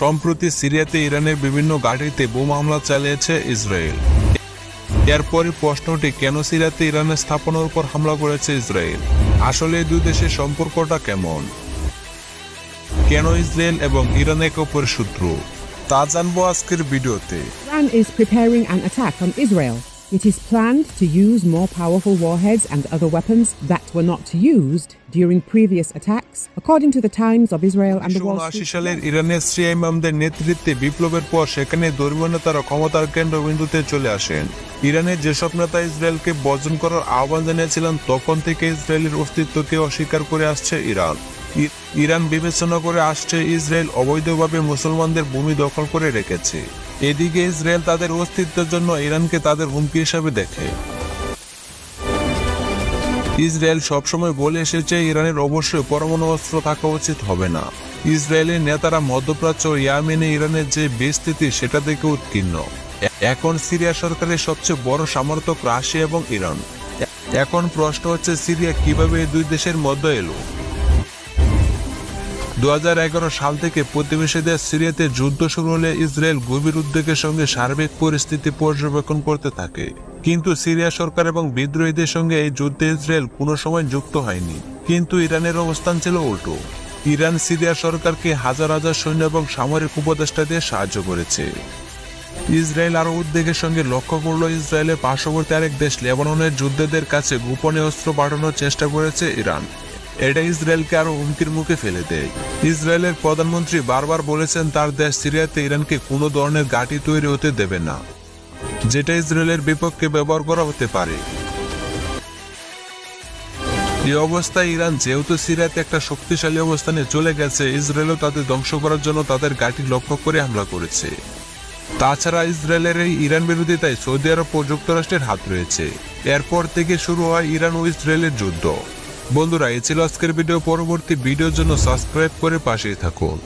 সম্প্রতি সিরিয়াতে ইরানের বিভিন্ন ঘাঁটিতে বোমা হামলা চালিয়েছে ইসরায়েল। এরপরই প্রশ্নটি, কেন সিরিয়াতে ইরানের স্থাপনার উপর হামলা করেছে ইসরায়েল? আসলে এই দুই দেশের সম্পর্কটা কেমন? কেন ইসরায়েল এবং ইরান একে অপরের শত্রু? তা জানবো আজকের ভিডিওতে। Iran is preparing an attack on Israel. It is planned to use more powerful warheads and other weapons that were not used during previous attacks, according to the Times of Israel and the Wall Street. 1979 সালের ইরানের শিয়া ইমামদের নেতৃত্বে বিপ্লবের পর সেখানে ধর্মীয় নেতারা ক্ষমতার কেন্দ্রবিন্দুতে চলে আসেন। ইরানের যেসব নেতা ইসরায়েলকে বর্জন করার আহ্বান জানিয়েছিলেন, তখন থেকে ইসরায়েলের অস্তিত্বকে অস্বীকার করে আসছে ইরান। ইরান বিবেচনা করে আসছে ইসরায়েল অবৈধভাবে মুসলমানদের ভূমি দখল করে রেখেছে। এদিকে ইসরায়েল তাদের অস্তিত্বের জন্য ইরানকে তাদের হুমকি হিসাবে দেখে। ইসরায়েল সবসময় বলে এসেছে ইরানের অবশ্যই পরমাণু অস্ত্র থাকা উচিত হবে না। ইসরায়েলের নেতারা মধ্যপ্রাচ্য ও ইয়েমেনে ইরানের যে বিস্তৃতি সেটা থেকে উৎকীর্ণ। এখন সিরিয়া সরকারের সবচেয়ে বড় সমর্থক রাশিয়া এবং ইরান। এখন প্রশ্ন হচ্ছে, সিরিয়া কিভাবে এই দুই দেশের মধ্যে এলো? 2011 সাল থেকে প্রতিবেশী দেশ সিরিয়াতে যুদ্ধ শুরু হলে ইসরায়েল গভীর উদ্বেগের সঙ্গে সার্বিক পরিস্থিতি পর্যবেক্ষণ করতে থাকে। কিন্তু সিরিয়া সরকার এবং বিদ্রোহীদের সঙ্গে এই যুদ্ধে ইসরায়েল কোনো সময় যুক্ত হয়নি। কিন্তু ইরানের অবস্থান ছিল উল্টো। ইরান সিরিয়া সরকারকে হাজার হাজার সৈন্য এবং সামরিক উপদেষ্টা দিয়ে সাহায্য করেছে। ইসরায়েল আরো উদ্বেগের সঙ্গে লক্ষ্য করল, ইসরায়েলের পার্শ্ববর্তী আরেক দেশ লেবাননের যোদ্ধাদের কাছে গোপনে অস্ত্র পাঠানোর চেষ্টা করেছে ইরান। এটা ইসরায়েলকে আরো হুমকির মুখে ফেলে দেয়। ইসরায়েলের প্রধানমন্ত্রী বারবার বলেছেন তার দেশ সিরিয়াতে ইরানকে কোনো ধরনের ঘাঁটি তৈরি হতে দেবে না, যেটা ইসরায়েলের বিপক্ষে ব্যবহার করা হতে পারে। এই অবস্থায় ইরান যেহেতু সিরিয়াতে একটা শক্তিশালী অবস্থানে চলে গেছে, ইসরায়েলও তাদের ধ্বংস করার জন্য তাদের ঘাঁটি লক্ষ্য করে হামলা করেছে। তাছাড়া ইসরায়েলের এই ইরান বিরোধিতায় সৌদি আরব ও যুক্তরাষ্ট্রের হাত রয়েছে। এরপর থেকে শুরু হয় ইরান ও ইসরায়েলের যুদ্ধ। বন্ধুরা, এই ছিল আজকের ভিডিও। পরবর্তী ভিডিওর জন্য সাবস্ক্রাইব করে পাশেই থাকুন।